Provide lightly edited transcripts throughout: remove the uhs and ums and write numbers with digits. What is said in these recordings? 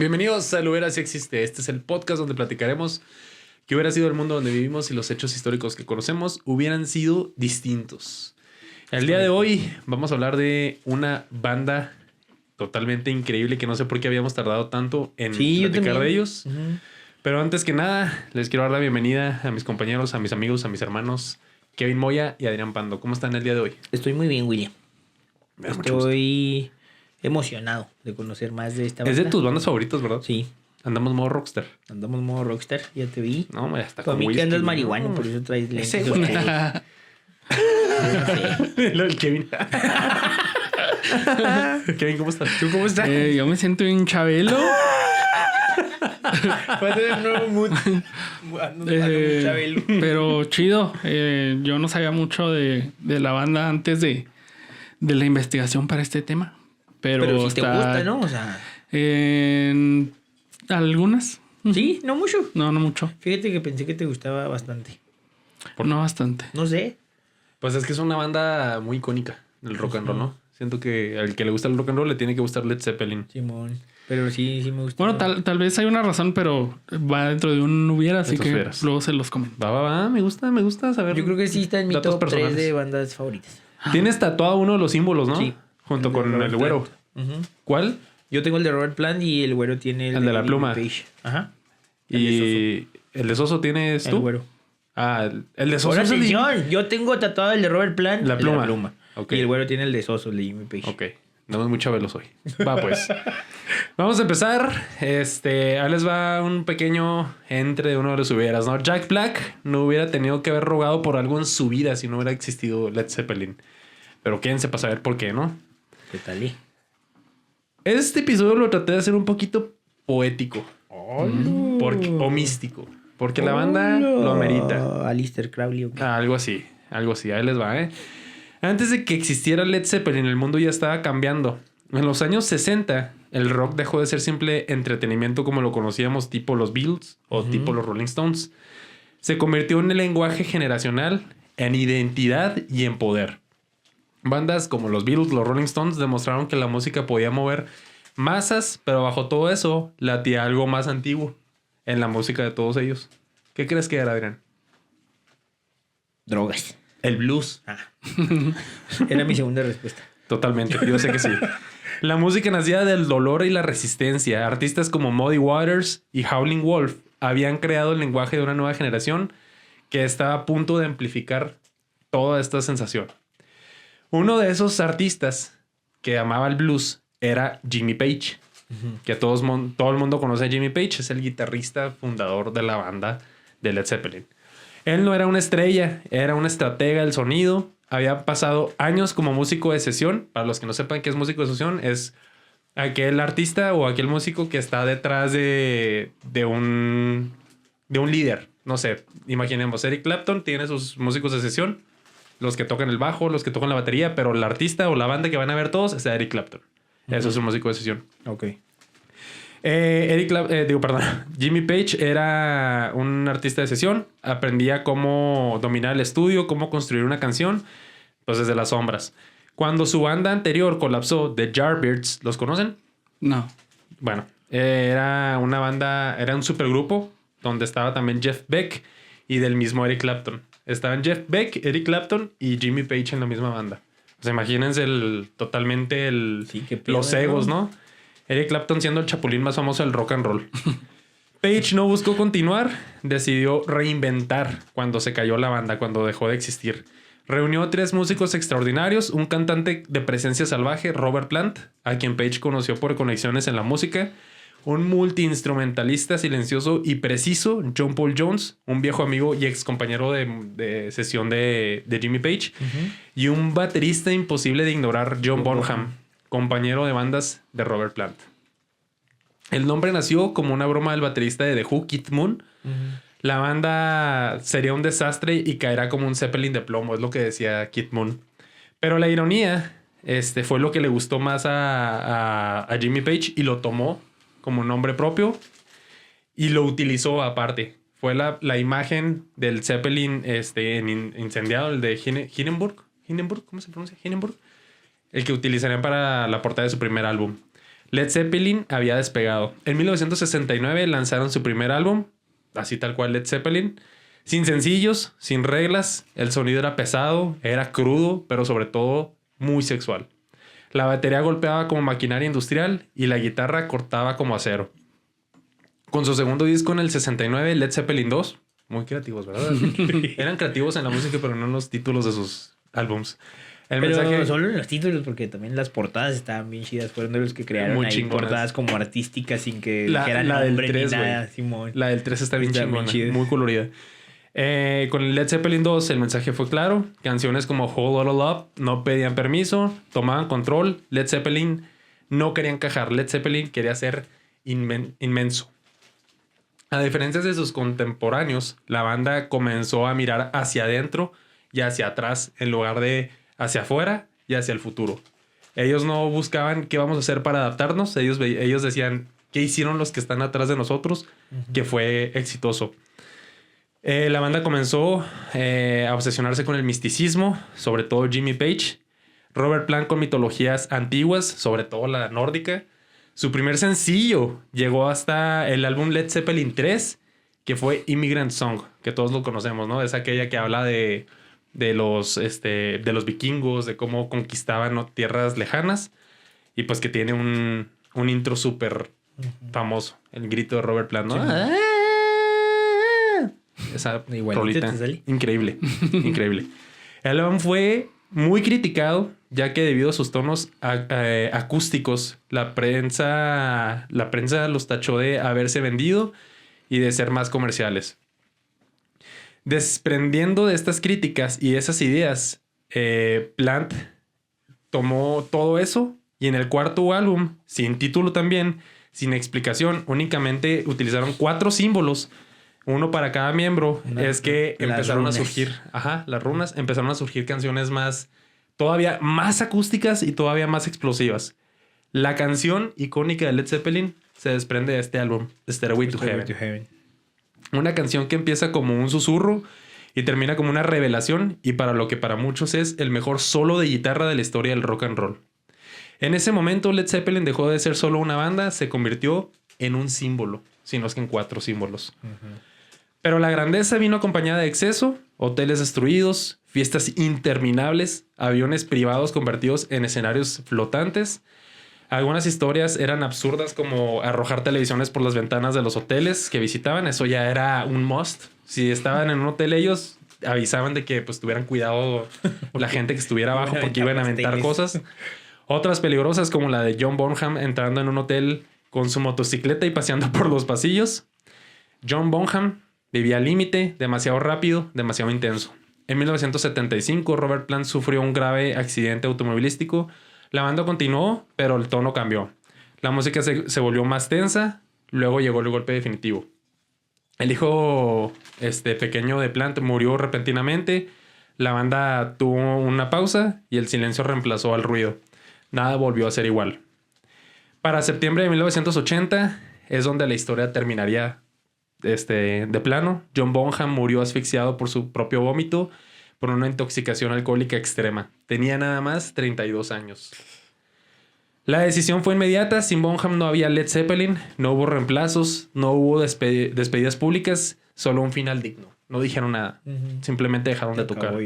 Bienvenidos a Lo Hubiera Si Existe. Este es el podcast donde platicaremos qué hubiera sido el mundo donde vivimos si los hechos históricos que conocemos hubieran sido distintos. El día de hoy vamos a hablar de una banda totalmente increíble que no sé por qué habíamos tardado tanto en platicar de ellos. Pero antes que nada, les quiero dar la bienvenida a mis compañeros, a mis amigos, a mis hermanos Kevin Moya y Adrián Pando. ¿Cómo están el día de hoy? Estoy muy bien, William. Estoy emocionado de conocer más de esta banda. Es de tus bandas favoritas, ¿verdad? Sí. Andamos modo rockstar. Andamos modo rockstar, ya te vi. No, ya está con con mí que andas marihuano, por eso traes lentes. Ese, güey. No sé. Lo del Kevin. Kevin, ¿cómo estás? ¿Tú cómo estás? Yo me siento bien chabelo. Va a tener un nuevo mood. Chabelo. Pero chido. Yo no sabía mucho de la banda antes de la investigación para este tema. Pero si te gusta, ¿no? O sea... algunas. Sí, no mucho. No mucho. Fíjate que pensé que te gustaba bastante. No bastante. No sé. Pues es que es una banda muy icónica del rock and roll, ¿no? Siento que al que le gusta el rock and roll le tiene que gustar Led Zeppelin. Simón. Pero sí me gusta. Bueno, tal vez hay una razón, pero va dentro de un hubiera, así que luego se los comento. Va. Me gusta saber. Yo creo que sí está en mi top 3 de bandas favoritas. Tienes tatuado uno de los símbolos, ¿no? Sí. Junto con el güero. ¿Cuál? Yo tengo el de Robert Plant y el güero tiene el de la pluma. Page. Ajá. Y el de Soso tienes tú. El güero. Ah, el de Soso. Ahora atención, yo tengo tatuado el de Robert Plant. La pluma. La pluma. Okay. Y el güero tiene el de Soso, el de Jimmy Page. Ok. No es mucho velos hoy. Va pues. Vamos a empezar. Ahí les va un pequeño entre de uno de los hubieras, ¿no? Jack Black no hubiera tenido que haber rogado por algo en su vida si no hubiera existido Led Zeppelin. Pero quédense para saber por qué, ¿no? ¿Qué tal? Este episodio lo traté de hacer un poquito poético. O místico. Porque la banda lo amerita. Aleister Crowley. Okay. Algo así. Ahí les va, ¿eh? Antes de que existiera Led Zeppelin, el mundo ya estaba cambiando. En los años 60, el rock dejó de ser simple entretenimiento como lo conocíamos, tipo los Beatles o tipo los Rolling Stones. Se convirtió en el lenguaje generacional, en identidad y en poder. Bandas como los Beatles, los Rolling Stones demostraron que la música podía mover masas, pero bajo todo eso latía algo más antiguo en la música de todos ellos. ¿Qué crees que era, Adrián? Drogas. El blues. Era mi segunda respuesta. Totalmente, yo sé que sí. La música nacía del dolor y la resistencia. Artistas como Muddy Waters y Howlin' Wolf habían creado el lenguaje de una nueva generación que estaba a punto de amplificar toda esta sensación. Uno de esos artistas que amaba el blues era Jimmy Page. Que todo el mundo conoce a Jimmy Page. Es el guitarrista fundador de la banda de Led Zeppelin. Él no era una estrella, era un estratega del sonido. Había pasado años como músico de sesión. Para los que no sepan qué es músico de sesión, es aquel artista o aquel músico que está detrás de un líder. No sé, imaginemos, Eric Clapton tiene sus músicos de sesión, los que tocan el bajo, los que tocan la batería, pero el artista o la banda que van a ver todos es Eric Clapton. Eso es un músico de sesión. Ok. Jimmy Page era un artista de sesión. Aprendía cómo dominar el estudio, cómo construir una canción, pues desde las sombras. Cuando su banda anterior colapsó, The Yardbirds, ¿los conocen? No. Bueno, era una banda, era un supergrupo donde estaba también Jeff Beck y del mismo Eric Clapton. Estaban Jeff Beck, Eric Clapton y Jimmy Page en la misma banda. O sea, imagínense los egos, ¿no? Eric Clapton siendo el chapulín más famoso del rock and roll. Page no buscó continuar, decidió reinventar cuando se cayó la banda, cuando dejó de existir. Reunió a 3 músicos extraordinarios, un cantante de presencia salvaje, Robert Plant, a quien Page conoció por conexiones en la música, un multiinstrumentalista silencioso y preciso, John Paul Jones, un viejo amigo y ex compañero de sesión de Jimmy Page, y un baterista imposible de ignorar, John Bonham, compañero de bandas de Robert Plant. El nombre nació como una broma del baterista de The Who, Keith Moon. La banda sería un desastre y caerá como un Zeppelin de plomo, es lo que decía Keith Moon. Pero la ironía fue lo que le gustó más a Jimmy Page y lo tomó como nombre propio y lo utilizó aparte. Fue la imagen del Zeppelin incendiado, el de Hindenburg. ¿Cómo se pronuncia? Hindenburg. El que utilizarían para la portada de su primer álbum. Led Zeppelin había despegado. En 1969 lanzaron su primer álbum, así tal cual Led Zeppelin, sin sencillos, sin reglas. El sonido era pesado, era crudo, pero sobre todo muy sexual. La batería golpeaba como maquinaria industrial y la guitarra cortaba como acero. Con su segundo disco en el 69, Led Zeppelin 2, muy creativos, ¿verdad? Eran creativos en la música, pero no en los títulos de sus álbums. Pero solo en los títulos, porque también las portadas estaban bien chidas. Fueron de los que crearon muy ahí chingonas. portadas como artísticas sin que dijeran la del nombre 3, ni nada. güey. Simón. La del 3 está bien chingona, chida. muy colorida. Con el Led Zeppelin 2 el mensaje fue claro. Canciones como Whole Lotta Love no pedían permiso, tomaban control. Led Zeppelin no quería encajar. Led Zeppelin quería ser inmenso. A diferencia de sus contemporáneos, la banda comenzó a mirar hacia adentro y hacia atrás en lugar de hacia afuera y hacia el futuro. Ellos no buscaban qué vamos a hacer para adaptarnos. Ellos decían qué hicieron los que están atrás de nosotros, que fue exitoso. La banda comenzó a obsesionarse con el misticismo, sobre todo Jimmy Page. Robert Plant con mitologías antiguas, sobre todo la nórdica. Su primer sencillo llegó hasta el álbum Led Zeppelin 3, que fue Immigrant Song, que todos lo conocemos, ¿no? Es aquella que habla de los vikingos, de cómo conquistaban, ¿no?, tierras lejanas. Y pues que tiene un intro súper famoso. El grito de Robert Plant, ¿no? Sí. Esa Igualito rolita. te sale. Increíble, increíble. El álbum fue muy criticado, ya que debido a sus tonos acústicos, la prensa los tachó de haberse vendido y de ser más comerciales. Desprendiendo de estas críticas y esas ideas, Plant tomó todo eso y en el cuarto álbum, sin título también, sin explicación, únicamente utilizaron 4 símbolos, uno para cada miembro. Es que empezaron a surgir, las runas, empezaron a surgir canciones todavía más acústicas y todavía más explosivas. La canción icónica de Led Zeppelin se desprende de este álbum, Stairway to Heaven. Una canción que empieza como un susurro y termina como una revelación, y para lo que para muchos es el mejor solo de guitarra de la historia del rock and roll. En ese momento Led Zeppelin dejó de ser solo una banda, se convirtió en un símbolo, si no es que en 4 símbolos. Pero la grandeza vino acompañada de exceso, hoteles destruidos, fiestas interminables, aviones privados convertidos en escenarios flotantes. Algunas historias eran absurdas, como arrojar televisiones por las ventanas de los hoteles que visitaban. Eso ya era un must. Si estaban en un hotel, ellos avisaban de que pues tuvieran cuidado la gente que estuviera abajo, porque iban a aventar cosas. Otras peligrosas, como la de John Bonham entrando en un hotel con su motocicleta y paseando por los pasillos. John Bonham vivía al límite, demasiado rápido, demasiado intenso. En 1975, Robert Plant sufrió un grave accidente automovilístico. La banda continuó, pero el tono cambió. La música se volvió más tensa. Luego llegó el golpe definitivo. El hijo pequeño de Plant murió repentinamente. La banda tuvo una pausa y el silencio reemplazó al ruido. Nada volvió a ser igual. Para septiembre de 1980 es donde la historia terminaría de plano. John Bonham murió asfixiado por su propio vómito por una intoxicación alcohólica extrema. Tenía nada más 32 años. La decisión fue inmediata. Sin Bonham no había Led Zeppelin, no hubo reemplazos, no hubo despedidas públicas, solo un final digno. No dijeron nada, simplemente dejaron de tocar.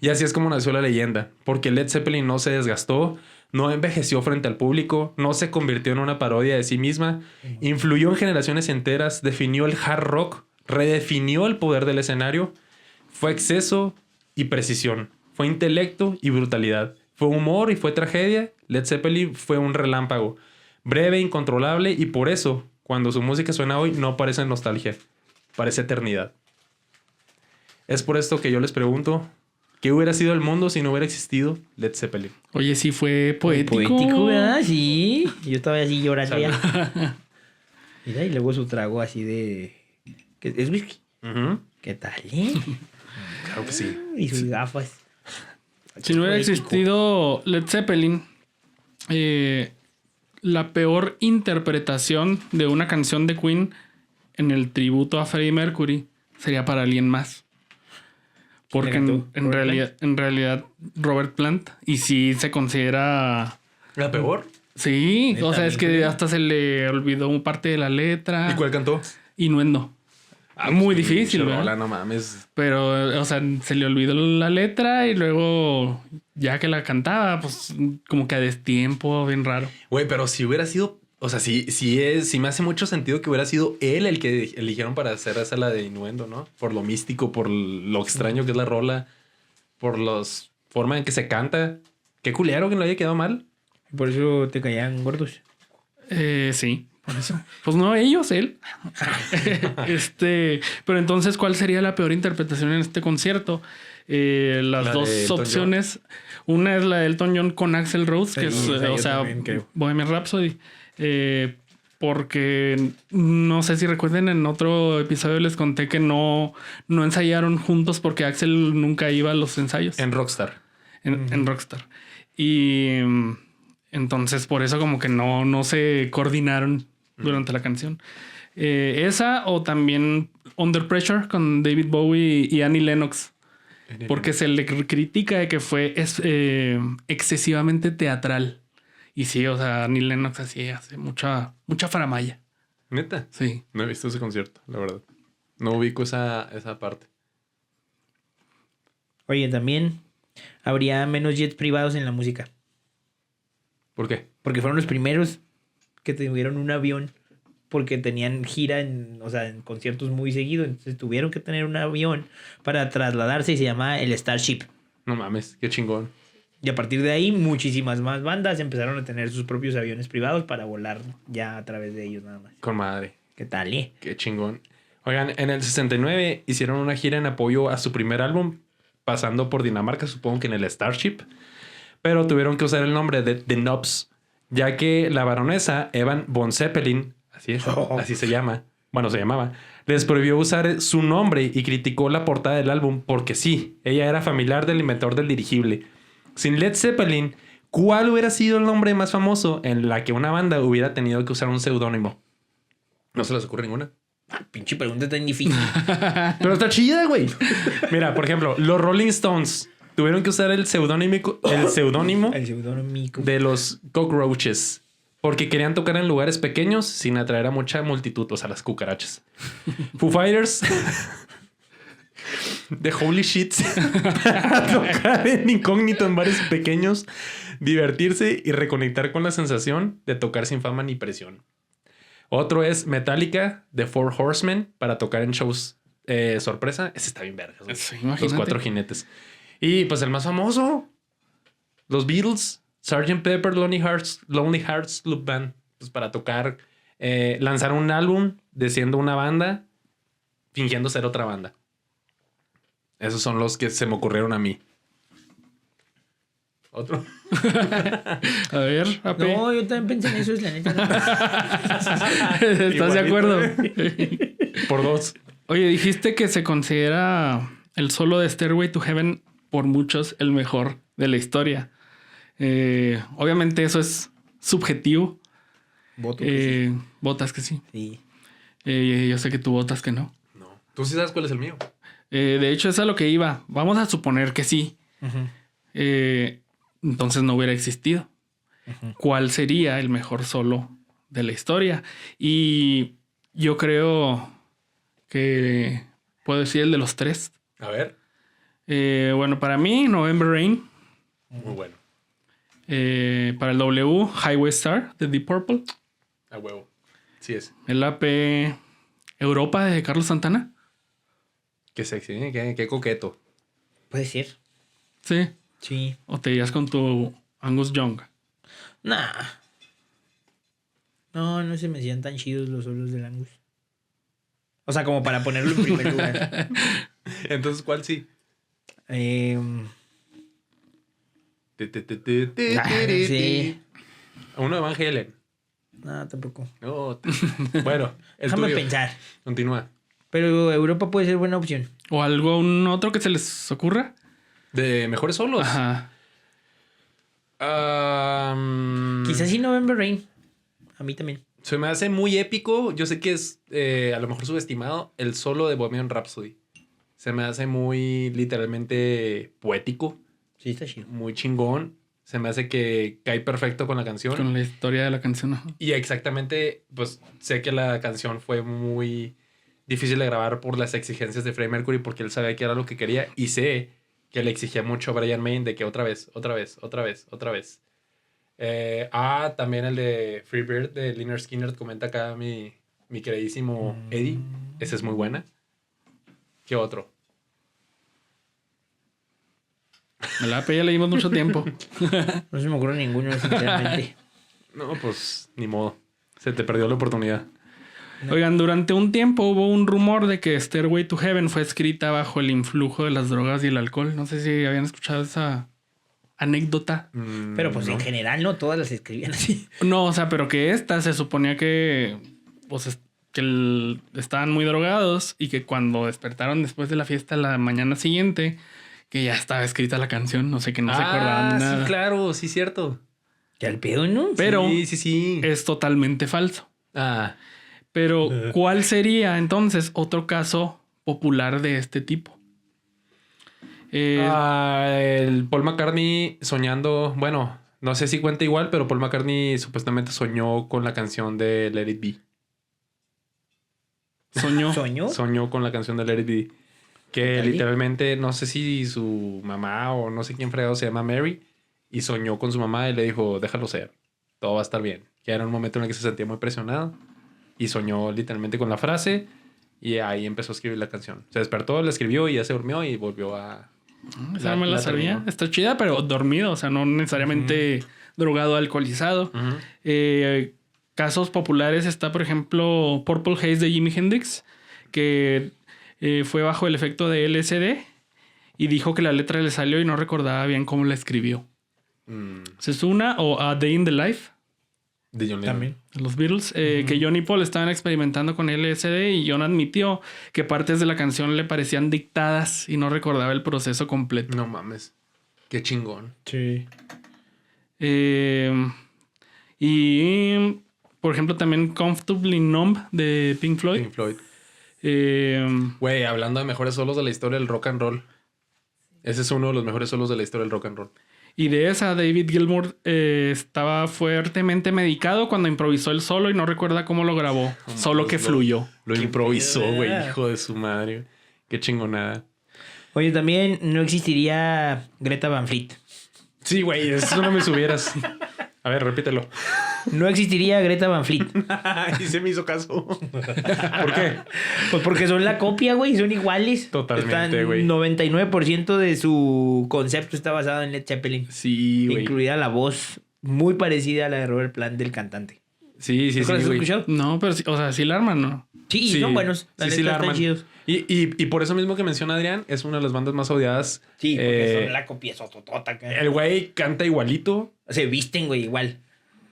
Y así es como nació la leyenda, porque Led Zeppelin no se desgastó, no envejeció frente al público, no se convirtió en una parodia de sí misma, influyó en generaciones enteras, definió el hard rock, redefinió el poder del escenario. Fue exceso y precisión, fue intelecto y brutalidad, fue humor y fue tragedia. Led Zeppelin fue un relámpago, breve, incontrolable, y por eso, cuando su música suena hoy, no parece nostalgia, parece eternidad. Es por esto que yo les pregunto, ¿qué hubiera sido el mundo si no hubiera existido Led Zeppelin? Oye, sí fue poético. Poético, ¿verdad? Sí. Yo estaba así llorando ya. Mira, y luego su trago así de... ¿Es whisky? ¿Qué tal, Claro que sí. Y sus gafas. Si no hubiera existido Led Zeppelin, la peor interpretación de una canción de Queen en el tributo a Freddie Mercury sería para alguien más. Porque en realidad Robert Plant, y sí se considera... ¿La peor? Sí, ¿Neta? o sea, es que hasta se le olvidó parte de la letra. ¿Y cuál cantó? Innuendo. Muy pues, difícil, pinche ¿verdad? rola, no mames. Pero, o sea, se le olvidó la letra y luego, ya que la cantaba, pues como que a destiempo, bien raro. Güey, pero si hubiera sido... O sea, sí me hace mucho sentido que hubiera sido él el que eligieron para hacer esa la de Innuendo, ¿no? Por lo místico, por lo extraño que es la rola, por la forma en que se canta. Qué culero que no haya quedado mal. Por eso te caían gordos. Sí, por eso. Pues no ellos, él. Pero entonces, ¿cuál sería la peor interpretación en este concierto? Las La de dos Elton opciones. Una es la de Elton John con Axl Rose, que Sí, es, yo o sea, también creo. Bohemian Rhapsody. Porque no sé si recuerden, en otro episodio les conté que no ensayaron juntos porque Axel nunca iba a los ensayos En Rockstar. en Rockstar. Y entonces por eso como que no se coordinaron durante la canción. Esa o también Under Pressure con David Bowie y Annie Lennox. Porque se le critica de que fue excesivamente teatral. Y sí, o sea, Annie Lennox así hace mucha faramalla. ¿Neta? Sí. No he visto ese concierto, la verdad. No ubico esa parte. Oye, también habría menos jets privados en la música. ¿Por qué? Porque fueron los primeros que tuvieron un avión. Porque tenían gira en conciertos muy seguidos. Entonces tuvieron que tener un avión para trasladarse y se llama el Starship. No mames, qué chingón. Y a partir de ahí, muchísimas más bandas empezaron a tener sus propios aviones privados para volar ya a través de ellos nada más. Con madre. ¿Qué tal, Qué chingón. Oigan, en el 69 hicieron una gira en apoyo a su primer álbum, pasando por Dinamarca, supongo que en el Starship. Pero tuvieron que usar el nombre de The Knobs, ya que la baronesa Evan von Zeppelin, así se llama, bueno, se llamaba, les prohibió usar su nombre y criticó la portada del álbum porque sí, ella era familiar del inventor del dirigible. Sin Led Zeppelin, ¿cuál hubiera sido el nombre más famoso en la que una banda hubiera tenido que usar un seudónimo? ¿No se les ocurre ninguna? Pinche pregunta tan difícil. Pero está chida, güey. Mira, por ejemplo, los Rolling Stones tuvieron que usar el seudónimo El seudónimo. de los Cockroaches porque querían tocar en lugares pequeños sin atraer a mucha multitud, o sea, las cucarachas. Foo Fighters de Holy Shit para tocar en incógnito en bares pequeños, divertirse y reconectar con la sensación de tocar sin fama ni presión. Otro es Metallica de Four Horsemen para tocar en shows sorpresa. Ese está bien verga. Sí, los 4 jinetes. Y pues el más famoso, los Beatles, Sgt. Pepper, Lonely Hearts Club Band, pues para tocar, lanzar un álbum de siendo una banda, fingiendo ser otra banda. Esos son los que se me ocurrieron a mí. ¿Otro? A ver, AP. No, yo también pensé en eso, es la neta. ¿Estás de acuerdo? Por 2. Oye, dijiste que se considera el solo de Stairway to Heaven por muchos el mejor de la historia. Obviamente eso es subjetivo. Voto que sí. Votas que sí. Sí. Yo sé que tú votas que no. No. ¿Tú sí sabes cuál es el mío? De hecho, es a lo que iba. Vamos a suponer que sí. Ujú. Entonces no hubiera existido. Ujú. ¿Cuál sería el mejor solo de la historia? Y yo creo que puedo decir el de los 3. A ver. Bueno, para mí, November Rain. Muy bueno. Para el W, Highway Star de Deep Purple. A huevo. Sí es. El AP, Europa de Carlos Santana. Qué sexy, ¿eh? Qué coqueto. Puede ser. Sí. Sí. O te irías con tu Angus Young. Nah. No se me hacían tan chidos los solos del Angus. O sea, como para ponerlo en primer lugar. Entonces, ¿cuál sí? Sí. Uno de Van Halen. No, tampoco. No. Bueno, el Déjame tuyo. pensar. Continúa. Pero Europa puede ser buena opción. ¿O algún otro que se les ocurra? ¿De mejores solos? Ajá. Quizás sí November Rain. A mí también. Se me hace muy épico. Yo sé que es a lo mejor subestimado el solo de Bohemian Rhapsody. Se me hace muy literalmente poético. Sí, está chido. Muy chingón. Se me hace que cae perfecto con la canción. Con la historia de la canción. Ajá. Y exactamente, pues sé que la canción fue muy difícil de grabar por las exigencias de Freddie Mercury porque él sabía que era lo que quería y sé que le exigía mucho a Brian May de que otra vez. También el de Free Bird de Lynyrd Skynyrd comenta acá mi queridísimo Eddie. Esa es muy buena. ¿Qué otro? Ya le dimos mucho tiempo. No se me ocurre ninguno, sinceramente. No, pues ni modo. Se te perdió la oportunidad. Oigan, durante un tiempo hubo un rumor de que Stairway to Heaven fue escrita bajo el influjo de las drogas y el alcohol. No sé si habían escuchado esa anécdota. Pero pues no. en general no todas las escribían así. No, o sea, pero que esta se suponía que pues estaban muy drogados y que cuando despertaron después de la fiesta la mañana siguiente, que ya estaba escrita la canción, no sé, que no se acordaban de nada. Sí, claro, sí, cierto. Que al pedo, ¿no? Pero Sí. es totalmente falso. Ah, Pero, ¿cuál sería entonces otro caso popular de este tipo? el Paul McCartney soñando, bueno, no sé si cuenta igual, pero Paul McCartney supuestamente soñó con la canción de Let It Be. Soñó. Soñó con la canción de Let It Be. Que ¿Dale? literalmente, no sé si su mamá o no sé quién fregado se llama Mary. Y soñó con su mamá y le dijo, déjalo ser. Todo va a estar bien. Que era un momento en el que se sentía muy presionado. Y soñó literalmente con la frase. Y ahí empezó a escribir la canción. Se despertó, la escribió y ya se durmió y volvió a... Esa me la sabía. terminó. Está chida, pero dormido. O sea, no necesariamente drogado, alcoholizado. Ujú. Casos populares está, por ejemplo, Purple Haze de Jimi Hendrix, que fue bajo el efecto de LSD y dijo que la letra le salió y no recordaba bien cómo la escribió. ¿Esa es una? O A Day in the Life De John Lennon. También. de los Beatles, que John y Paul estaban experimentando con LSD y John admitió que partes de la canción le parecían dictadas y no recordaba el proceso completo. No mames. Qué chingón. Sí. Y por ejemplo también Comfortably Numb de Pink Floyd. Pink Floyd. Eh, Güey, hablando de mejores solos de la historia del rock and roll. Ese es uno de los mejores solos de la historia del rock and roll. y de esa David Gilmour estaba fuertemente medicado cuando improvisó el solo y no recuerda cómo lo grabó. Solo que fluyó. Lo improvisó, pedo, güey. ¿verdad? Hijo de su madre. Qué chingonada. Oye, también no existiría Greta Van Fleet. Sí, güey. Eso no me subieras. A ver, repítelo. No existiría Greta Van Fleet. Y se me hizo caso. ¿Por qué? Pues porque son la copia, güey. Son iguales. Totalmente, güey. 99% de su concepto está basado en Led Zeppelin. Sí, güey. Incluida la voz muy parecida a la de Robert Plant del cantante. Sí, ¿Nunca las has güey. escuchado? No, pero sí, o sea, sí la arman, ¿no? Sí, Sí, son buenos. La sí, neta sí la están arman. chidos. Y por eso mismo que menciona Adrián, es una de las bandas más odiadas. Sí, porque son la copia sototota acá. El güey canta igualito. Se visten, güey, igual.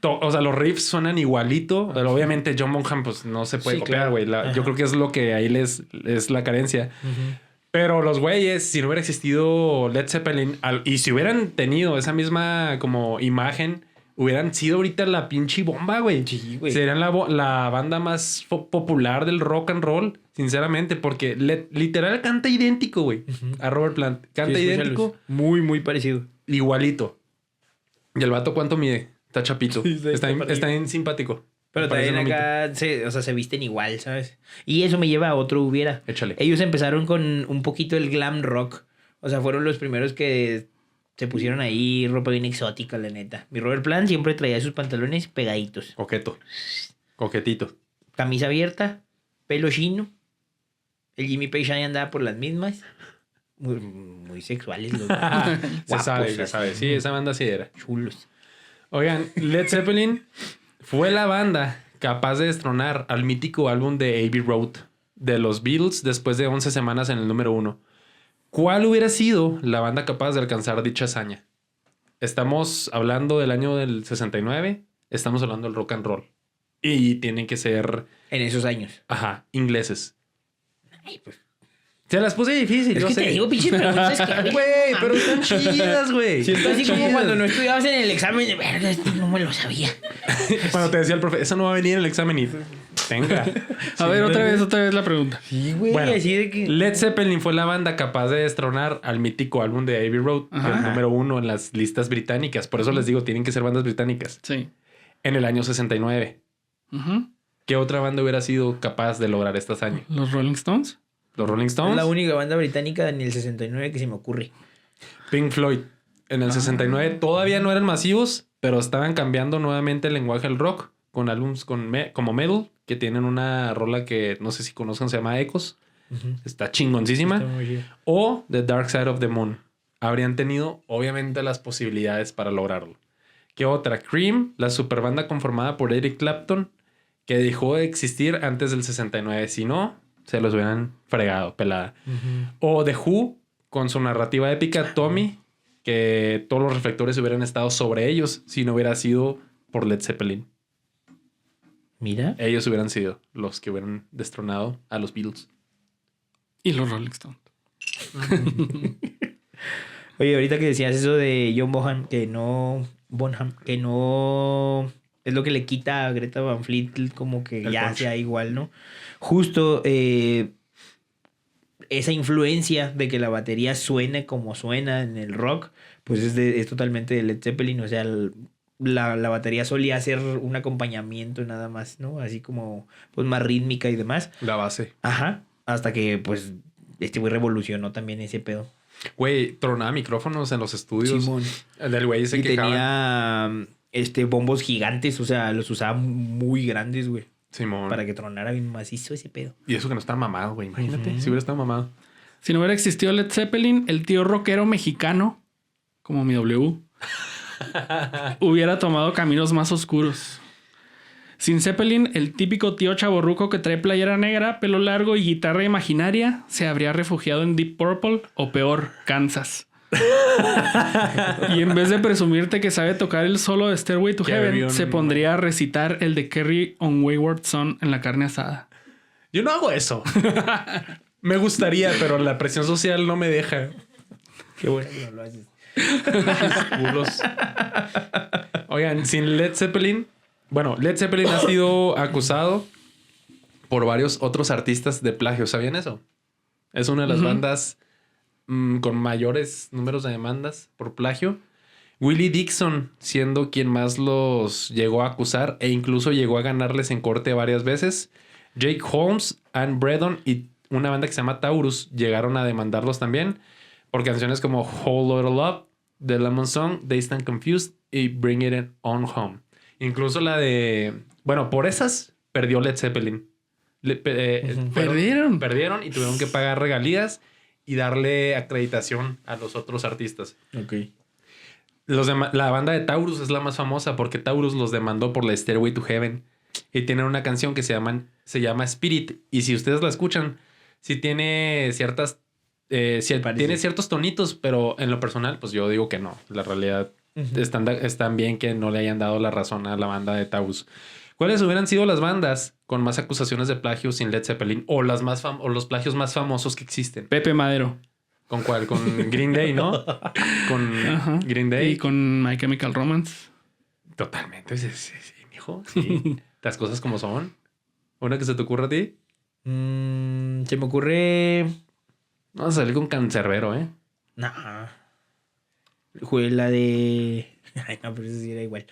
O sea, los riffs suenan igualito. Pero obviamente John Bonham pues no se puede Sí, copiar, claro. güey. Yo creo que es lo que ahí es la carencia. Pero los güeyes, si no hubiera existido Led Zeppelin y si hubieran tenido esa misma como imagen, hubieran sido ahorita la pinche bomba, güey. Sí, güey. Serían la banda más popular del rock and roll, sinceramente, porque literal canta idéntico, güey. A Robert Plant. Canta Sí, idéntico, escúchalos. Muy, muy parecido. igualito. ¿Y el vato cuánto mide? Está chapito. Sí, está está bien simpático. Pero Me parece también bonito. acá se visten igual, ¿sabes? Y eso me lleva a otro hubiera. Échale. Ellos empezaron con un poquito el glam rock. O sea, fueron los primeros que se pusieron ahí ropa bien exótica, la neta. Mi Robert Plant siempre traía sus pantalones pegaditos. Coqueto. Coquetito. Camisa abierta, pelo chino. El Jimmy Page ahí andaba por las mismas. Muy, muy sexuales los dos. Se sabe, Guapos, se así. sabe. Sí, esa banda sí era. Chulos. Oigan, Led Zeppelin fue la banda capaz de destronar al mítico álbum de Abbey Road de los Beatles después de 11 semanas en el número 1. ¿Cuál hubiera sido la banda capaz de alcanzar dicha hazaña? Estamos hablando del año del 69, estamos hablando del rock and roll. Y tienen que ser, En esos años. ingleses. Ay, pues. Se las puse difícil, Es yo que sé. te digo, pinches preguntas que... Güey, pero están chidas, güey. Siento así como Chidas. cuando no estudiabas en el examen de verga, esto no me lo sabía. Cuando te decía el profe, eso no va a venir en el examen y... Tenga. A ver, otra vez la pregunta. Sí, güey. Bueno, así de que... Led Zeppelin fue la banda capaz de destronar al mítico álbum de Abbey Road, Ajá. el número 1 en las listas británicas. Por eso les digo, tienen que ser bandas británicas. Sí. En el año 69. Ujú. ¿Qué otra banda hubiera sido capaz de lograr esta hazaña? Los Rolling Stones. Los Rolling Es Stones, la única banda británica en el 69 que se me ocurre. Pink Floyd. En el 69 todavía no eran masivos, pero estaban cambiando nuevamente el lenguaje del rock con álbums como Metal, que tienen una rola que no sé si conozcan, se llama Echoes. Está chingoncísima. Está muy chido. O The Dark Side of the Moon. Habrían tenido, obviamente, las posibilidades para lograrlo. ¿Qué otra? Cream, la superbanda conformada por Eric Clapton, que dejó de existir antes del 69. Si no, se los hubieran fregado, pelada. O The Who, con su narrativa épica, Tommy, que todos los reflectores hubieran estado sobre ellos si no hubiera sido por Led Zeppelin. Mira. Ellos hubieran sido los que hubieran destronado a los Beatles. Y los Rolling Stones. Oye, ahorita que decías eso de John Bonham, que no es lo que le quita a Greta Van Fleet como que El ya punch. sea igual, ¿no? Justo esa influencia de que la batería suene como suena en el rock, pues es totalmente de Led Zeppelin. O sea, la batería solía ser un acompañamiento nada más, ¿no? Así como pues más rítmica y demás. La base. Ajá. Hasta que pues este güey revolucionó también ese pedo. Güey, tronaba micrófonos en los estudios. Simón. El del güey se Y quejaba. tenía bombos gigantes, o sea, los usaba muy grandes, güey. Simón. Para que tronara bien macizo ese pedo. Y eso que no está mamado, güey. Imagínate Ujú. si hubiera estado mamado. Si no hubiera existido Led Zeppelin, el tío rockero mexicano, como mi W, hubiera tomado caminos más oscuros. Sin Zeppelin, el típico tío chavorruco que trae playera negra, pelo largo y guitarra imaginaria se habría refugiado en Deep Purple o peor, Kansas. Y en vez de presumirte que sabe tocar el solo de Stairway to Carry Heaven, on. se pondría a recitar el de Carry on Wayward Son en la carne asada. Yo no hago eso. Me gustaría, pero la presión social no me deja. Qué bueno que no lo haces. Culos. Oigan, sin Led Zeppelin... Bueno, Led Zeppelin ha sido acusado por varios otros artistas de plagio. ¿Sabían eso? Es una de las bandas con mayores números de demandas por plagio. Willie Dixon siendo quien más los llegó a acusar e incluso llegó a ganarles en corte varias veces. Jake Holmes, Ann Bredon y una banda que se llama Taurus llegaron a demandarlos también por canciones como Whole Lotta Love, The Lemon Song, They Stand Confused y Bring It On Home. Incluso la de... Bueno, por esas perdió Led Zeppelin. Perdieron. Perdieron y tuvieron que pagar regalías y darle acreditación a los otros artistas. Ok. La banda de Taurus es la más famosa porque Taurus los demandó por la Stairway to Heaven. Y tienen una canción que se llama Spirit. Y si ustedes la escuchan, sí tiene ciertas... tiene ciertos tonitos, pero en lo personal, pues yo digo que no. La realidad... Están bien que no le hayan dado la razón a la banda de Taurus. ¿Cuáles hubieran sido las bandas con más acusaciones de plagio sin Led Zeppelin? O los plagios más famosos que existen. Pepe Madero. ¿Con cuál? Con Green Day, ¿no? Con Ajá. Green Day. Y con My Chemical Romance. Totalmente. Sí, mijo. Sí. Las cosas como son. ¿Una que se te ocurra a ti? Se me ocurre... Vamos a salir con Cancerbero, ¿eh? Nah. Fue la de... Ay, no, pero eso sí era igual.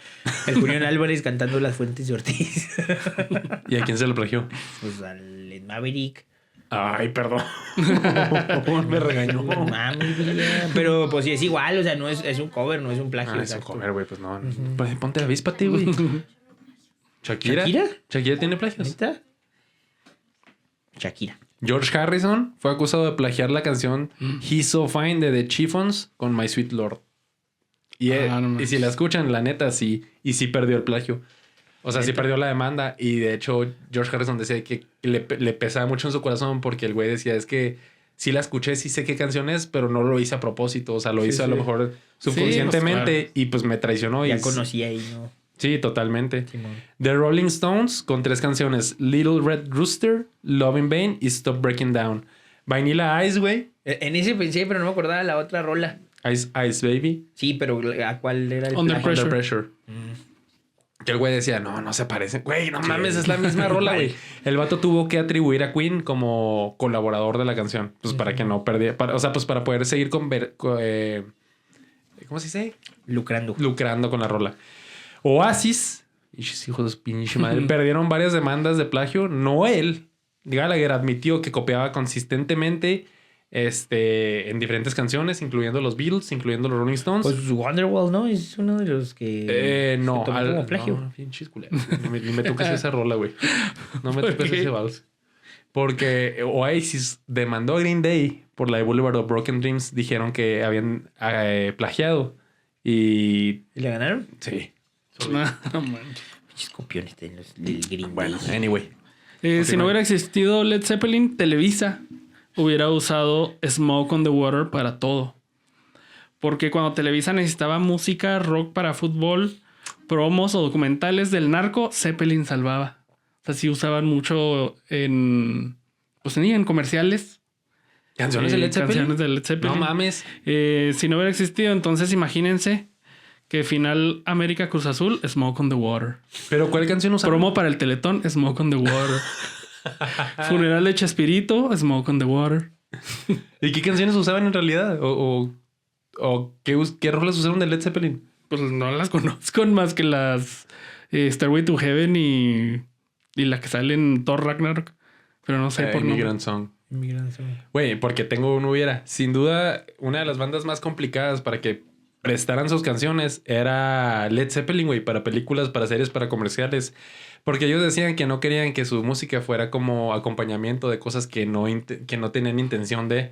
El Julián Álvarez cantando Las Fuentes de Ortiz. ¿Y a quién se lo plagió? Pues al Ed Maverick. Ay, perdón. Me regañó. No mames, güey. Pero pues sí es igual, o sea, no es un cover, no es un plagio. Es un exacto. cover, güey. Pues no. Pues ponte avíspate, güey. ¿Shakira? ¿Shakira? ¿Shakira tiene plagios? ¿Neta? Shakira. George Harrison fue acusado de plagiar la canción He's So Fine de The Chiffons con My Sweet Lord. Y, y si la escuchan, la neta, sí. Y sí perdió el plagio. O sea, sí perdió la demanda. Y de hecho, George Harrison decía que le pesaba mucho en su corazón porque el güey decía, es que sí la escuché, sí sé qué canción es, pero no lo hice a propósito. O sea, lo hice a lo mejor subconscientemente pues, claro. Y pues me traicionó. Ya y conocí ahí, ¿no? Sí, totalmente. Simón. The Rolling Stones con 3 canciones. Little Red Rooster, Love in Vain y Stop Breaking Down. Vanilla Ice, güey. En ese pensé, pero no me acordaba la otra rola. Ice Baby. Sí, pero ¿a cuál era el Under plagio? Pressure. Que el güey decía, no se parecen. Güey, no mames, es la misma rola, güey. El vato tuvo que atribuir a Queen como colaborador de la canción. Pues para que no perdiera. O sea, pues para poder seguir ¿cómo se dice? Lucrando con la rola. Oasis, hijos de su pinche madre, perdieron varias demandas de plagio. No él. Gallagher admitió que copiaba consistentemente en diferentes canciones, incluyendo los Beatles, incluyendo los Rolling Stones. Pues Wonderwall, ¿no? Es uno de los que no, se tomó como plagio. No, pinches culeros. Ni me toques esa rola, güey. No me toques ese vals. Porque Oasis demandó a Green Day por la de Boulevard of Broken Dreams. Dijeron que habían plagiado. ¿Y le ganaron? Sí. No manches. Muchos copiones de los del Green Bueno, Day. anyway. Si no hubiera existido Led Zeppelin, Televisa hubiera usado Smoke on the Water para todo. Porque cuando Televisa necesitaba música, rock para fútbol, promos o documentales del narco, Zeppelin salvaba. O sea, sí usaban mucho en comerciales. ¿Canciones de Led Zeppelin? Canciones de Led Zeppelin. No mames. Si no hubiera existido, entonces imagínense que final América Cruz Azul, Smoke on the Water. ¿Pero cuál canción usaban? Promo para el Teletón, Smoke on the Water. Funeral de Chespirito, Smoke on the Water. ¿Y qué canciones usaban en realidad? ¿O qué rolas usaron de Led Zeppelin? Pues no las conozco más que las Stairway to Heaven y la que sale en Thor Ragnarok. Pero no sé por Immigrant Song. Güey, porque tengo un hubiera. Sin duda, una de las bandas más complicadas para que prestaran sus canciones era Led Zeppelin, güey. Para películas, para series, para comerciales. Porque ellos decían que no querían que su música fuera como acompañamiento de cosas que no tenían intención de...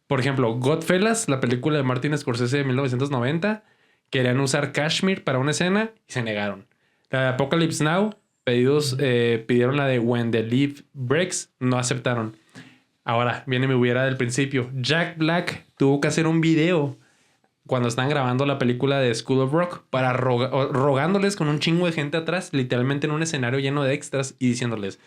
Por ejemplo, Godfellas, la película de Martin Scorsese de 1990, querían usar Kashmir para una escena y se negaron. La de Apocalypse Now, pidieron la de When the Leaf Breaks, no aceptaron. Ahora, viene mi hubiera del principio. Jack Black tuvo que hacer un video cuando están grabando la película de School of Rock para rogándoles con un chingo de gente atrás, literalmente en un escenario lleno de extras y diciéndoles,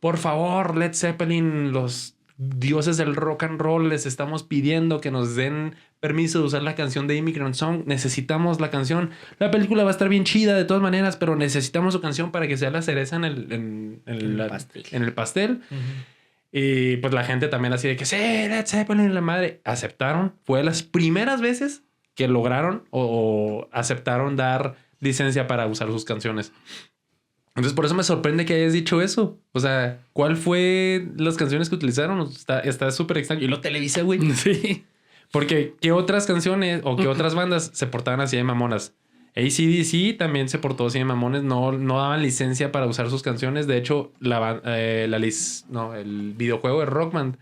por favor, Led Zeppelin, los dioses del rock and roll, les estamos pidiendo que nos den permiso de usar la canción de Immigrant Song. Necesitamos la canción. La película va a estar bien chida de todas maneras, pero necesitamos su canción para que sea la cereza en el pastel. Y pues la gente también así de que sí, Led Zeppelin, la madre. Aceptaron. Fue de las primeras veces que lograron o aceptaron dar licencia para usar sus canciones. Entonces por eso me sorprende que hayas dicho eso. O sea, ¿cuál fue las canciones que utilizaron? Está súper extraño. Y lo Televisa, güey. Sí. Porque ¿qué otras canciones o qué otras bandas se portaban así de mamonas? AC/DC también se portó así de mamones. No daban licencia para usar sus canciones. De hecho, el videojuego de Rock Band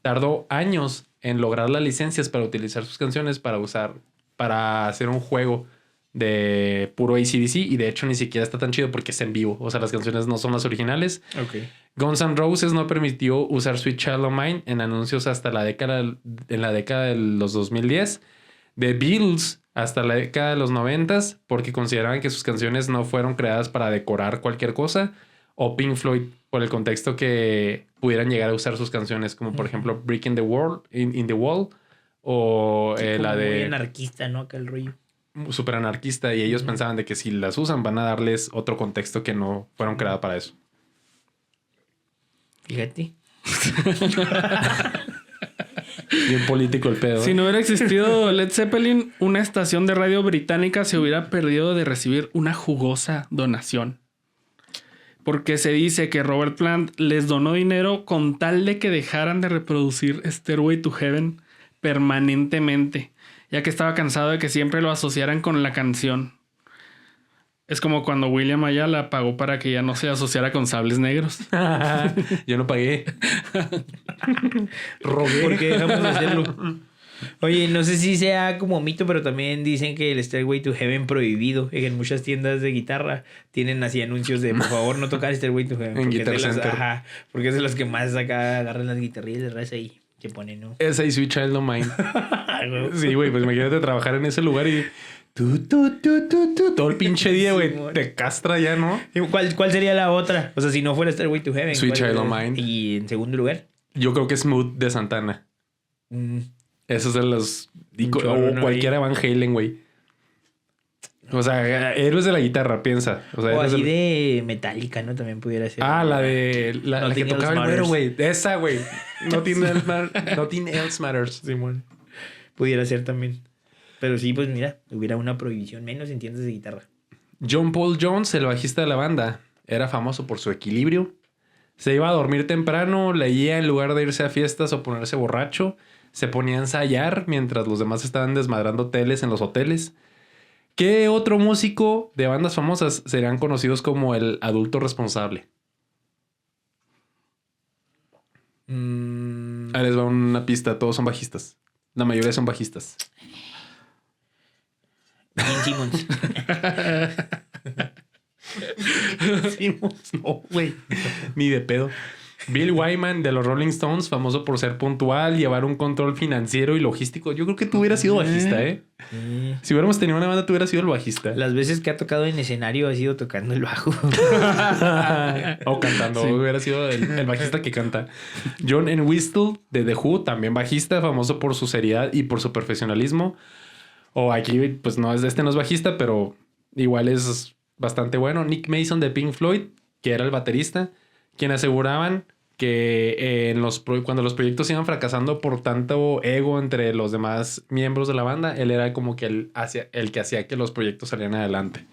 tardó años en lograr las licencias para utilizar sus canciones para hacer un juego de puro AC/DC. Y de hecho ni siquiera está tan chido porque es en vivo. O sea, las canciones no son las originales. Okay. Guns N' Roses no permitió usar Sweet Child O' Mine en anuncios hasta la década de los 2010. The Beatles hasta la década de los 90 porque consideraban que sus canciones no fueron creadas para decorar cualquier cosa. O Pink Floyd por el contexto que pudieran llegar a usar sus canciones, como por ejemplo Brick in the Wall, in the Wall, o la de... Muy anarquista, ¿no? Aquel rollo. Súper anarquista, y ellos pensaban de que si las usan van a darles otro contexto que no fueron creadas para eso. Fíjate. Bien político el pedo. Si no hubiera existido Led Zeppelin, una estación de radio británica se hubiera perdido de recibir una jugosa donación. Porque se dice que Robert Plant les donó dinero con tal de que dejaran de reproducir Stairway to Heaven permanentemente, ya que estaba cansado de que siempre lo asociaran con la canción. Es como cuando William Ayala pagó para que ya no se asociara con Sables Negros. Yo no pagué. Rogué. ¿Por qué dejamos de hacerlo? Oye, no sé si sea como mito, pero también dicen que el Stairway to Heaven prohibido. En muchas tiendas de guitarra tienen así anuncios de por favor no tocar Stairway to Heaven. En Guitar Center. Porque es de los que más acá agarran las guitarrillas de raza y que ponen, ¿no? Esa y Sweet Child O' Mine. Sí, güey, pues imagínate trabajar en ese lugar y... todo el pinche día, güey, te castra ya, ¿no? ¿Cuál sería la otra? O sea, si no fuera Stairway to Heaven. Sweet Child O' Mine. Y en segundo lugar. Yo creo que Smooth de Santana. Esos de los... o cualquiera Van Halen, güey. O sea, héroes de la guitarra, piensa. O sea, O héroes así del- de Metallica, ¿no? También pudiera ser. La de... La que Nothing Else tocaba el güero, Matters. güey. Esa, güey. Nothing else matters, Simón. Pudiera ser también. Pero sí, pues mira, hubiera una prohibición menos en tiendas de guitarra. John Paul Jones, el bajista de la banda, era famoso por su equilibrio. Se iba a dormir temprano, leía en lugar de irse a fiestas o ponerse borracho. Se ponía a ensayar mientras los demás estaban desmadrando teles en los hoteles. ¿Qué otro músico de bandas famosas serían conocidos como el adulto responsable? Ahí les va una pista, todos son bajistas. La mayoría son bajistas. Gene Simmons. No, güey. Ni de pedo. Bill Wyman de los Rolling Stones, famoso por ser puntual, llevar un control financiero y logístico. Yo creo que tú hubieras sido bajista, ¿eh? Si hubiéramos tenido una banda, tú hubieras sido el bajista. Las veces que ha tocado en escenario ha sido tocando el bajo. O cantando. Sí. Hubiera sido el bajista que canta. John Entwistle de The Who, también bajista, famoso por su seriedad y por su profesionalismo. O aquí, pues no es no es bajista, pero igual es bastante bueno. Nick Mason de Pink Floyd, que era el baterista, quien aseguraban que cuando los proyectos iban fracasando por tanto ego entre los demás miembros de la banda, él era como que el que hacía que los proyectos salieran adelante.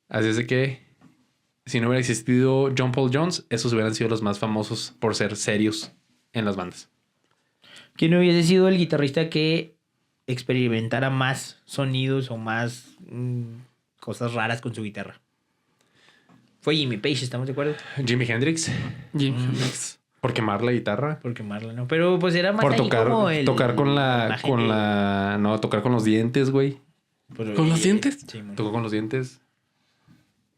Así es de que si no hubiera existido John Paul Jones, esos hubieran sido los más famosos por ser serios en las bandas. ¿Quién hubiese sido el guitarrista que experimentara más sonidos o más cosas raras con su guitarra? Fue Jimmy Page, ¿estamos de acuerdo? Jimi Hendrix, Jimi Hendrix. por quemar la guitarra. Por quemarla, ¿no? Pero pues era más Por ahí tocar, como el... tocar con imagen de- no, tocar con los dientes, güey. Pues, ¿Con los dientes? Sí, mon. Tocó con los dientes.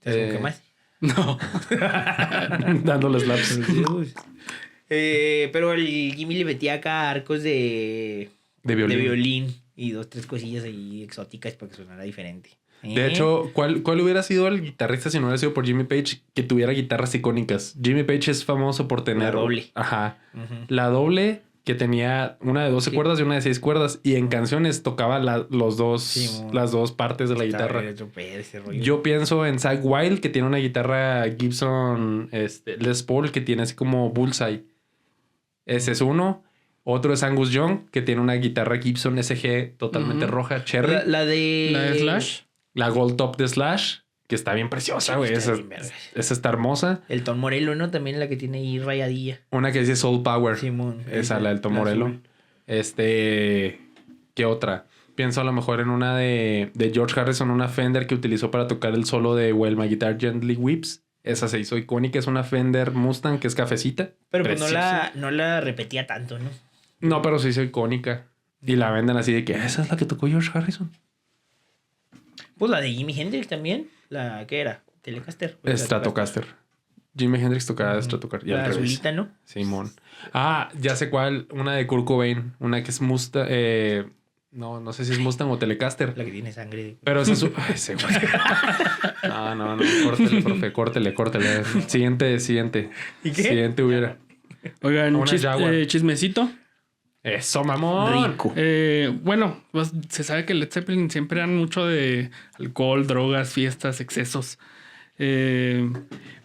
¿Sabes con qué más? No. Dándole slaps. Pero el Jimmy le metía acá arcos de De violín. y 2-3 cosillas ahí exóticas para que sonara diferente. De hecho, ¿cuál hubiera sido el guitarrista si no hubiera sido por Jimmy Page que tuviera guitarras icónicas? Jimmy Page es famoso por tener... La doble. Ajá. Ujú. La doble que tenía una de 12 Sí. cuerdas y una de 6 cuerdas. Y en canciones tocaba las mon. dos partes de la Estaba guitarra. bien hecho pedo ese rollo. Yo pienso en Zakk Wylde, que tiene una guitarra Gibson Les Paul, que tiene así como bullseye. Ese es uno. Otro es Angus Young, que tiene una guitarra Gibson SG totalmente Ujú. roja, cherry. La de... La de Slash. La Gold Top de Slash, que está bien preciosa, güey. Está Esa, bien verga. esa está hermosa. El Tom Morello, ¿no? También la que tiene ahí rayadilla. Una que dice Soul Power. Simón. Esa, la del Tom Morello. azul. ¿Qué otra? Pienso a lo mejor en una de George Harrison, una Fender que utilizó para tocar el solo de Well My Guitar Gently Weeps. Esa se hizo icónica. Es una Fender Mustang que es cafecita. Pero pues Preciosa. no la repetía tanto, ¿no? No, pero se hizo icónica. Y la venden así de que esa es la que tocó George Harrison. Pues la de Jimi Hendrix también. ¿La qué era? Telecaster. Stratocaster. Jimi Hendrix tocaba Stratocaster. Y La al revés. azulita, ¿no? Simón. Ah, ya sé cuál. Una de Kurt Cobain. Una que es Mustang. No sé si es Mustang o Telecaster. La que tiene sangre. De... Pero esa es su... Ay, ese güey. No. Córtele, profe. Córtele. Siguiente. ¿Y qué? Siguiente hubiera. Oigan, Una Jaguar. chismecito. Eso, mamón. Rico. Bueno, pues se sabe que Led Zeppelin siempre eran mucho de alcohol, drogas, fiestas, excesos.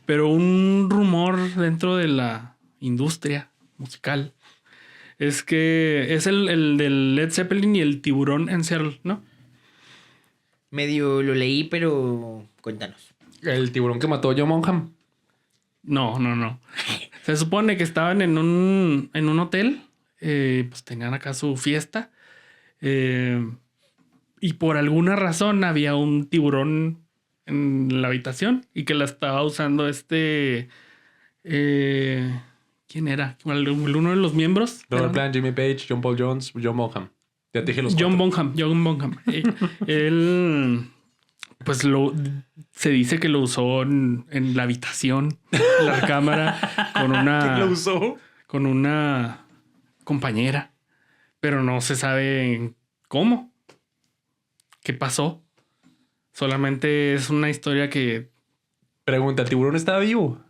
Pero un rumor dentro de la industria musical es que es el del Led Zeppelin y el tiburón en Seattle, ¿no? Medio lo leí, pero cuéntanos. El tiburón que mató a John Bonham. No. Se supone que estaban en un hotel. Pues tenían acá su fiesta. Y por alguna razón había un tiburón en la habitación y que la estaba usando ¿quién era? Uno de los miembros. Robert Era- Plant, Jimmy Page, John Paul Jones, John Bonham. Ya te dije los John cuatro. Bonham. Él, pues se dice que lo usó en la habitación, en la recámara, ¿Quién lo usó? con una compañera, pero no se sabe cómo, qué pasó. Solamente es una historia que... Pregunta, ¿el tiburón estaba vivo?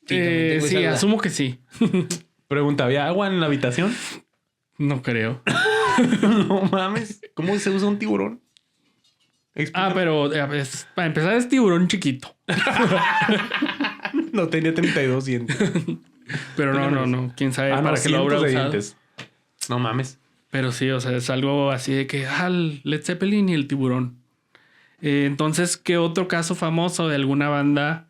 Sí, también tengo sí, esa duda. asumo que sí. Pregunta, ¿había agua en la habitación? No creo. No mames. ¿Cómo se usa un tiburón? Ah, pero para empezar es tiburón chiquito. No tenía 32 dientes. Pero no. Quién sabe para qué lo habrá de usado. dientes. No mames. Pero sí, o sea, es algo así de que, el Led Zeppelin y el tiburón. Entonces, ¿qué otro caso famoso de alguna banda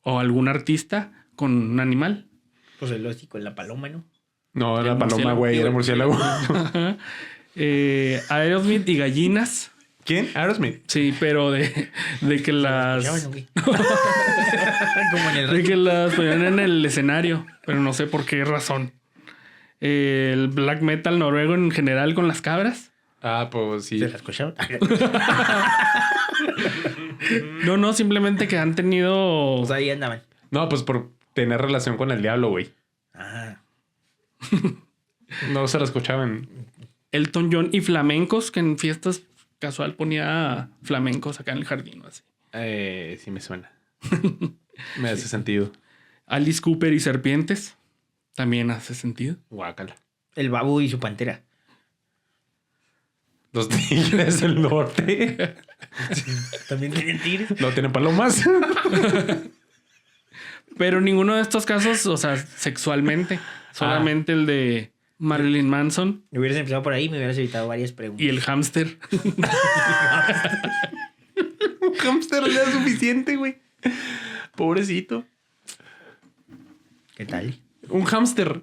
o algún artista con un animal? Pues el hocico, la paloma, ¿no? No, El era paloma, murciélago. güey. Era murciélago. Aerosmith y gallinas. ¿Quién? Aerosmith. Sí, pero de que las... ¿Escuchaban o qué? Como en el De que las ponían en el escenario, pero no sé por qué razón. El black metal noruego en general con las cabras. Ah, pues sí. ¿Se la escuchaban? No, simplemente que han tenido... Pues ahí andaban. No, pues por tener relación con el diablo, güey. Ah. No se la escuchaban. Elton John y flamencos, que en fiestas casual ponía flamencos acá en el jardín o así. Sí me suena. Me hace sentido. Alice Cooper y serpientes. También hace sentido. Guácala. El babu y su pantera. Los tigres del norte. También tienen tigres. No tienen palomas. Pero ninguno de estos casos, o sea, sexualmente. Solamente el de Marilyn Manson Me hubieras empezado por ahí, me hubieras evitado varias preguntas. y el hámster. Un hámster le da suficiente, güey. Pobrecito. ¿Qué tal? Un hámster.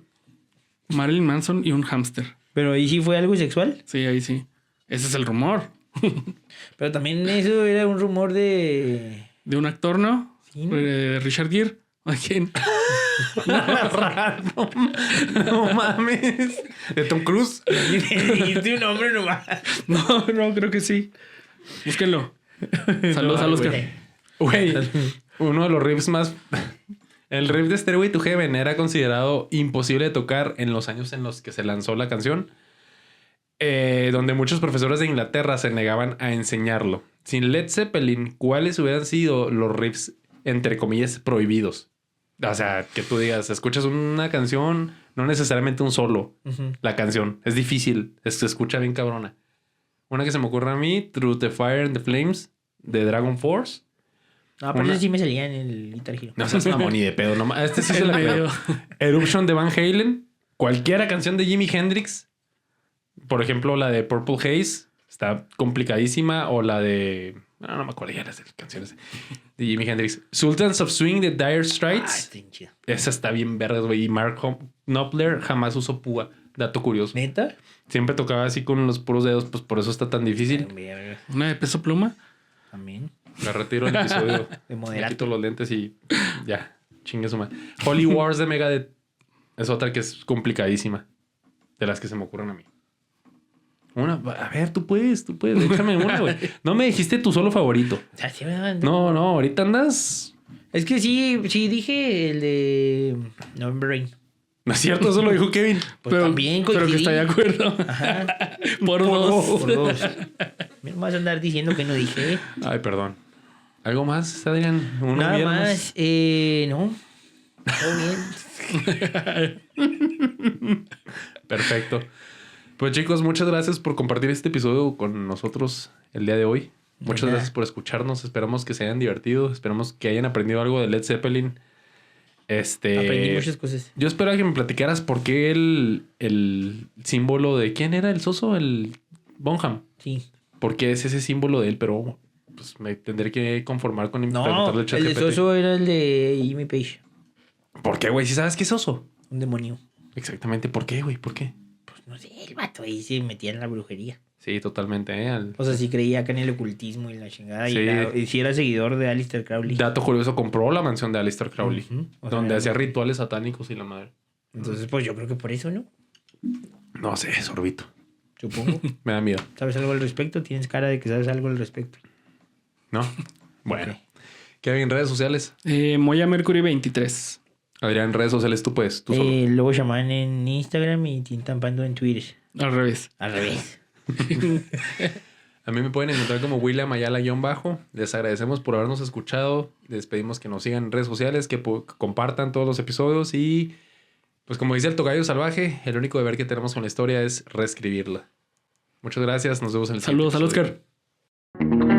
Marilyn Manson y un hámster. Pero ahí sí fue algo sexual. Sí, ahí sí. Ese es el rumor. Pero también eso era un rumor de... De un actor, ¿no? Sí, ¿no? Richard Gere. ¿A quién? No mames. De Tom Cruise. Dijiste un nombre nomás. No, creo que sí. Búsquenlo. Saludos al Oscar. Güey, uno de los riffs más... El riff de Stairway to Heaven era considerado imposible de tocar en los años en los que se lanzó la canción, donde muchos profesores de Inglaterra se negaban a enseñarlo. Sin Led Zeppelin, ¿cuáles hubieran sido los riffs, entre comillas, prohibidos? O sea, que tú digas, escuchas una canción, no necesariamente un solo, la canción. Es difícil, se escucha bien cabrona. Una que se me ocurre a mí, Through the Fire and the Flames, de Dragon Force. No, pero Una- eso sí me salía en el Guitar Hero. No seas mamón ni de pedo. No, este sí se El la medio. creo. Eruption de Van Halen. Cualquiera canción de Jimi Hendrix. Por ejemplo, la de Purple Haze. Está complicadísima. O la de... No me acuerdo ya las canciones de Jimi Hendrix. Sultans of Swing de Dire Ah, Straits. está bien chido. Esa está bien verde, güey. Y Mark Knopfler jamás usó púa. Dato curioso. ¿Neta? Siempre tocaba así con los puros dedos. Pues por eso está tan difícil. Una de Peso Pluma. También. Me retiro el episodio. De Me moderato. quito los lentes y ya. Chingue su madre. Holy Wars de Megadeth es otra que es complicadísima. De las que se me ocurren a mí. Una, a ver, tú puedes. Échame una, güey. No me dijiste tu solo favorito. O sea, sí me daban- No, ahorita andas. Es que sí dije el de November Rain. No es cierto, eso lo dijo Kevin. Pues también pero que coincidí. está de acuerdo. Ajá. Por dos. Por dos. Me vas a andar diciendo que no dije. Ay, perdón. ¿Algo más, Adrián? ¿Uno Nada viernes? más. No. Todo bien. Perfecto. Pues chicos, muchas gracias por compartir este episodio con nosotros el día de hoy. Muchas Nada. gracias por escucharnos. Esperamos que se hayan divertido. Esperamos que hayan aprendido algo de Led Zeppelin. Aprendí muchas cosas. Yo espero que me platicaras por qué el símbolo de... ¿Quién era el soso? El Bonham. Sí. ¿Por qué es ese símbolo de él? Pero pues me tendré que conformar con No, preguntarle al el de ChatGPT. Soso era el de Jimmy Page. ¿Por qué, güey? Si sabes qué es oso. Un demonio. Exactamente. ¿Por qué, güey? ¿Por qué? Pues no sé, el vato ahí se metía en la brujería. Sí, totalmente. O sea, sí creía acá en el ocultismo y la chingada. Sí. Y sí era seguidor de Aleister Crowley. Dato curioso, compró la mansión de Aleister Crowley. Ujú. O sea, Donde hacía rituales satánicos y la madre. Entonces, pues yo creo que por eso, ¿no? No sé, sorbito. Supongo. Me da miedo. ¿Sabes algo al respecto? Tienes cara de que sabes algo al respecto. ¿No? Bueno. Ok. Kevin, redes sociales. Moya Mercury 23. Adrián, redes sociales, tú puedes. Tú solo. Luego Shaman en Instagram y Tintan Pando en Twitter. Al revés. Al revés. A mí me pueden encontrar como William Ayala-bajo. Les agradecemos por habernos escuchado. Les pedimos que nos sigan en redes sociales, que compartan todos los episodios y, pues como dice el tocayo salvaje, el único deber que tenemos con la historia es reescribirla. Muchas gracias. Nos vemos en el siguiente Saludos al episodio. Oscar. Bye.